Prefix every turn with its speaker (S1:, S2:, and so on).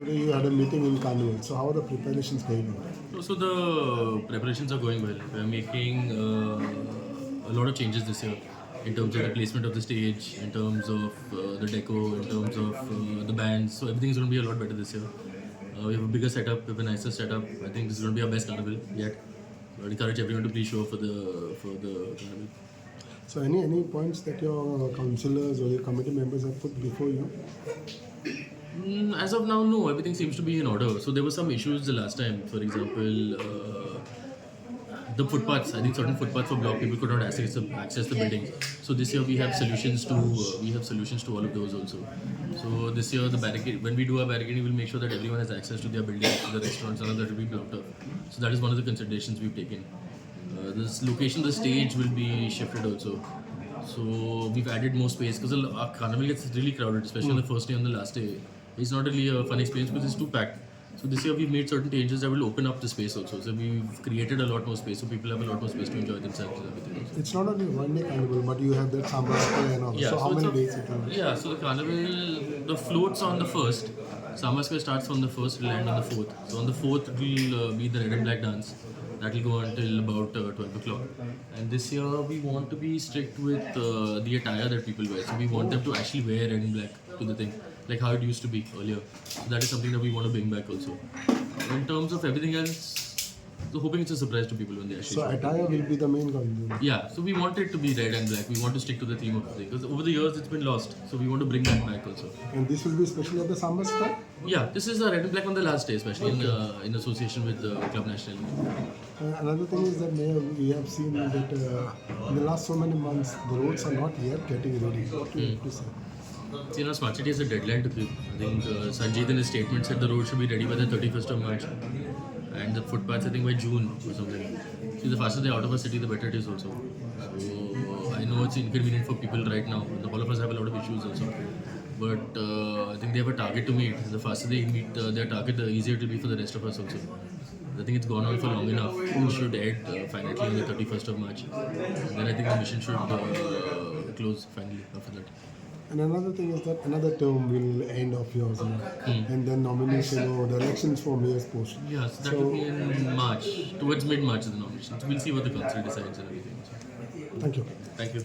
S1: Today you had a meeting in Carnival. So how are the preparations going on?
S2: So the preparations are going well. We're making a lot of changes this year in terms of the placement of the stage, in terms of the deco, in terms of the bands. So everything is going to be a lot better this year. We have a bigger setup, we have a nicer setup. I think this is going to be our best carnival yet. So I encourage everyone to please show up for the carnival.
S1: So any points that your councillors or your committee members have put before you?
S2: As of now, no. Everything seems to be in order. So there were some issues the last time. For example, the footpaths. I think certain footpaths were blocked. People could not access the buildings. So this year we have solutions to all of those also. So this year the barricade, when we do our barricading, we'll make sure that everyone has access to their buildings, to the restaurants, none of that will be blocked up. So that is one of the considerations we've taken. This location, the stage will be shifted also. So we've added more space because our carnival gets really crowded, especially on the first day and the last day. It's not really a fun experience because it's too packed. So this year we've made certain changes that will open up the space also. So we've created a lot more space, so people have a lot more space to enjoy themselves and everything.
S1: It's not only one day carnival, but you have that summer square and all.
S2: Yeah,
S1: so how
S2: it's
S1: many days it will?
S2: Yeah, so the carnival, the floats on the first. Summer Square starts from the first, will end on the fourth. So on the fourth it will be the red and black dance. That will go until about 12 o'clock. And this year we want to be strict with the attire that people wear. So we want them to actually wear red and black to the thing, like how it used to be earlier. So that is something that we want to bring back also. In terms of everything else, so hoping it's a surprise to people when they actually
S1: So
S2: show up.
S1: attire will be the main component.
S2: Yeah, so we want it to be red and black. We want to stick to the theme of the thing because over the years it's been lost. So we want to bring that back also.
S1: And this will be especially at the summer square?
S2: Yeah, this is red and black on the last day, especially in association with Club National.
S1: Another thing is that we have seen that in the last so many months, the roads are not yet getting ready. What do you have to say?
S2: You know, Smart City has a deadline to keep. I think Sanjeev in his statement said the road should be ready by the 31st of March. And the footpaths, I think, by June or something. See, the faster they're out of a city, the better it is also. So, I know it's inconvenient for people right now. All of us have a lot of issues also. But I think they have a target to meet. The faster they meet their target, the easier it will be for the rest of us also. I think it's gone on for long enough. We should end finally on the 31st of March. And then I think the mission should close finally after that.
S1: And another thing is that another term will end of yours now. And then nomination or the elections for mayor's post.
S2: Yeah, so that will be in March, towards mid-March is the nominations. We'll see what the council decides and everything. So,
S1: Thank you.
S2: thank you.